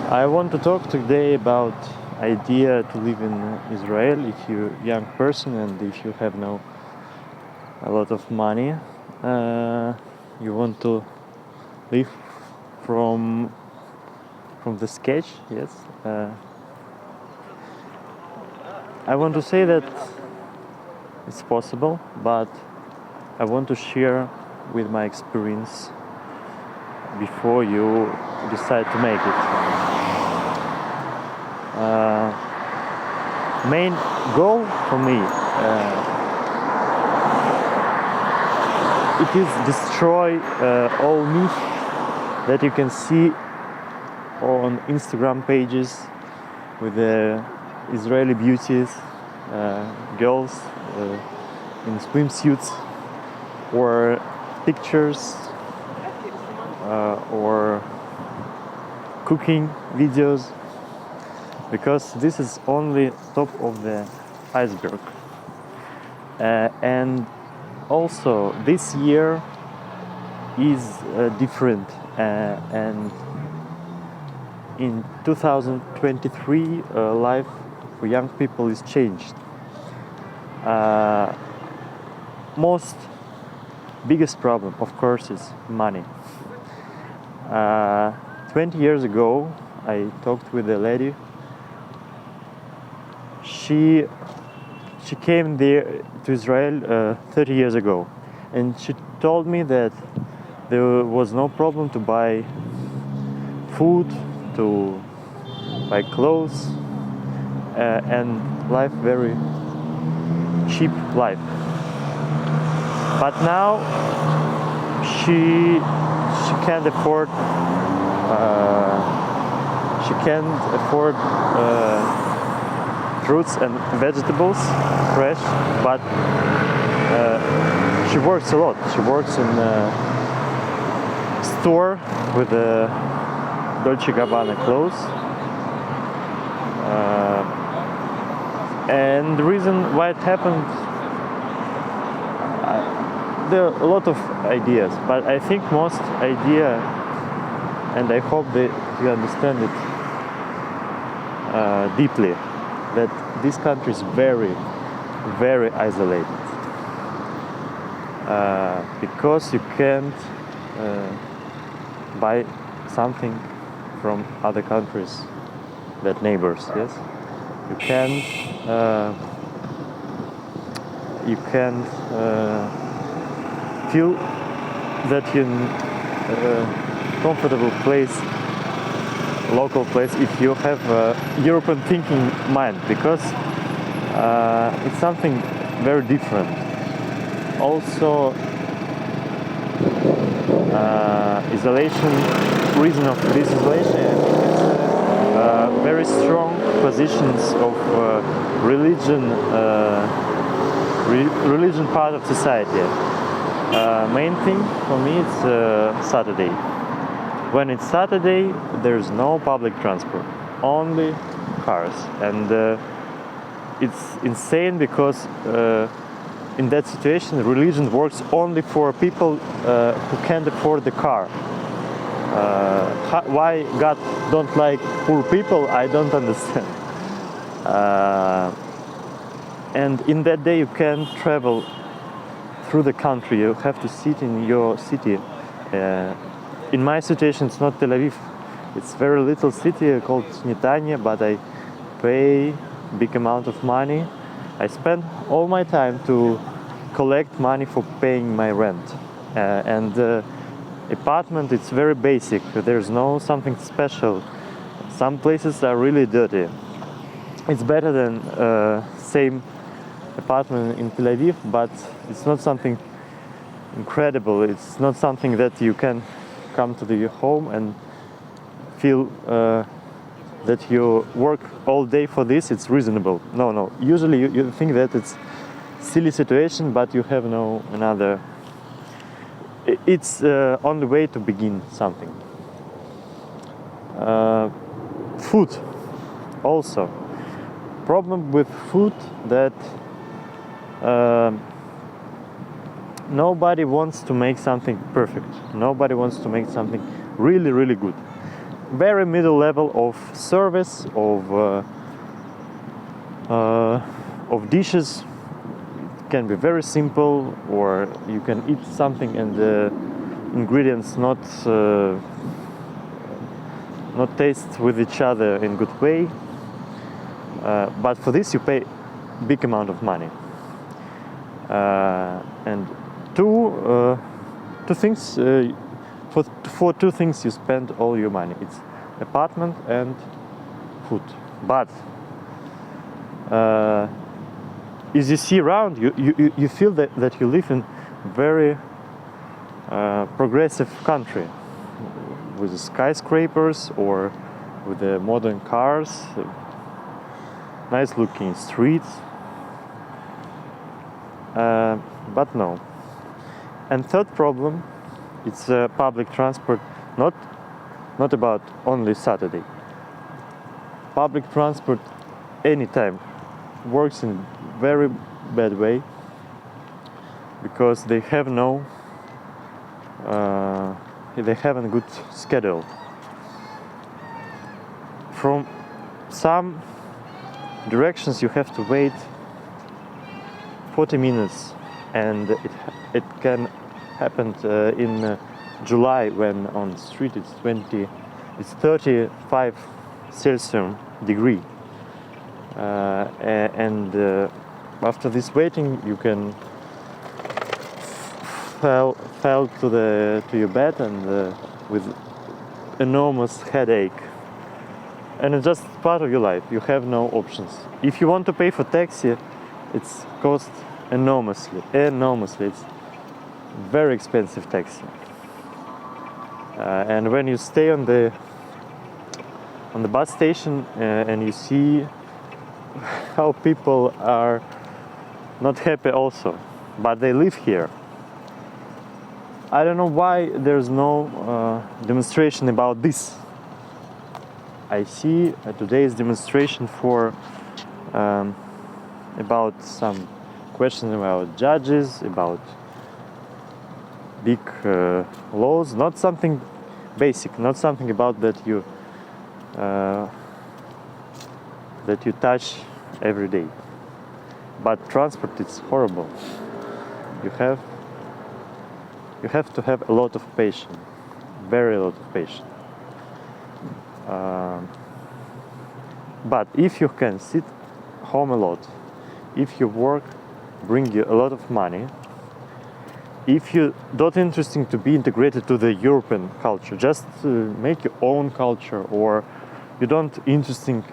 I want to talk today about idea to live in Israel if you're a young person and if you have no a lot of money. You want to live from the sketch, yes. I want to say that it's possible, but I want to share with my experience before you decide to make it. Main goal for me it is destroy all myth that you can see on Instagram pages with the Israeli beauties, girls in swimsuits, or pictures or cooking videos, because this is only top of the iceberg. And also this year is different, and in 2023 life for young people is changed. Most biggest problem, of course, is money. 20 years ago I talked with a lady. She came there to Israel 30 years ago, and she told me that there was no problem to buy food, to buy clothes, and life very cheap life. But now she can't afford fruits and vegetables fresh, but she works a lot. She works in a store with the Dolce Gabbana clothes, and the reason why it happened, there are a lot of ideas, but I think most idea, and I hope that you understand it deeply, that this country is very, very isolated, because you can't buy something from other countries, that neighbors, yes. You can't feel that you're in a comfortable place, local place, if you have a European thinking mind, because it's something very different. Also, reason of this isolation is very strong positions of religion part of society. Main thing for me it's Saturday. When it's Saturday, there's no public transport, only cars, and it's insane because in that situation, religion works only for people who can't afford the car. Why God don't like poor people, I don't understand. And in that day, you can't travel through the country. You have to sit in your city. In my situation, it's not Tel Aviv. It's a very little city called Netanya, but I pay big amount of money. I spend all my time to collect money for paying my rent. And the apartment, it's very basic. There's no something special. Some places are really dirty. It's better than same apartment in Tel Aviv, but it's not something incredible. It's not something that you can come to your home and feel that you work all day for this. It's reasonable. No. Usually you think that it's silly situation, but you have no another. It's on the way to begin something. Food also. Problem with food that nobody wants to make something perfect. Nobody wants to make something really, really good. very middle level of service, of dishes. It can be very simple, or you can eat something and the ingredients not taste with each other in good way. But for this you pay big amount of money. And two things, for two things you spend all your money. It's apartment and food. But as you see around, you feel that you live in very progressive country with the skyscrapers or with the modern cars, nice looking streets. But no. And third problem, it's public transport, not about only Saturday. Public transport anytime works in very bad way because they have they haven't good schedule. From some directions you have to wait 40 minutes, and it can happen in July when on the street it's 35 Celsius degree, and after this waiting you can fell to your bed and with enormous headache, and it's just part of your life. You have no options. If you want to pay for taxi, it's cost enormously. It's very expensive taxi, and when you stay on the bus station and you see how people are not happy also, but they live here. I don't know why there's no demonstration about this. I see today's demonstration for about some questions about judges, about big laws, not something basic, not something about that you touch every day. But transport, it's horrible. You have to have a lot of patience, very lot of patience. But if you can sit home a lot, if your work bring you a lot of money, if you're not interested to be integrated to the European culture, just make your own culture, or you don't interesting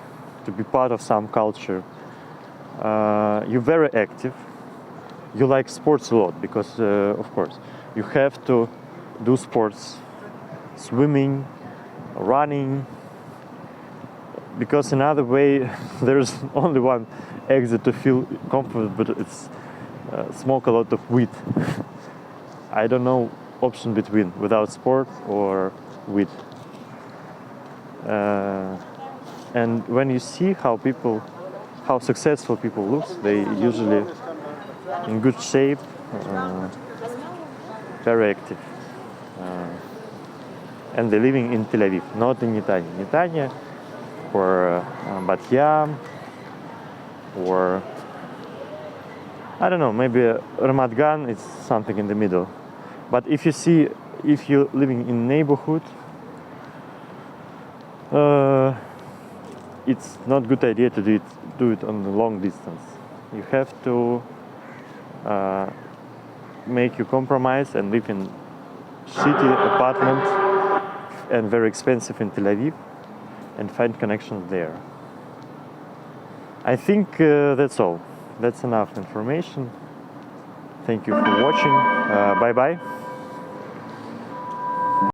to be part of some culture, you're very active, you like sports a lot, because of course you have to do sports, swimming, running, because another way there's only one exit to feel comfortable, but it's smoke a lot of weed. I don't know option between without sport or weed. And when you see how successful people look, they usually in good shape, very active, and they're living in Tel Aviv, not in Netanya or Bat Yam, or I don't know, maybe Ramat Gan. It's something in the middle. But if you're living in neighborhood, it's not good idea to do it on a long distance. You have to make you compromise and live in shitty apartment and very expensive in Tel Aviv, and find connections there. I think that's all. That's enough information. Thank you for watching. Bye bye.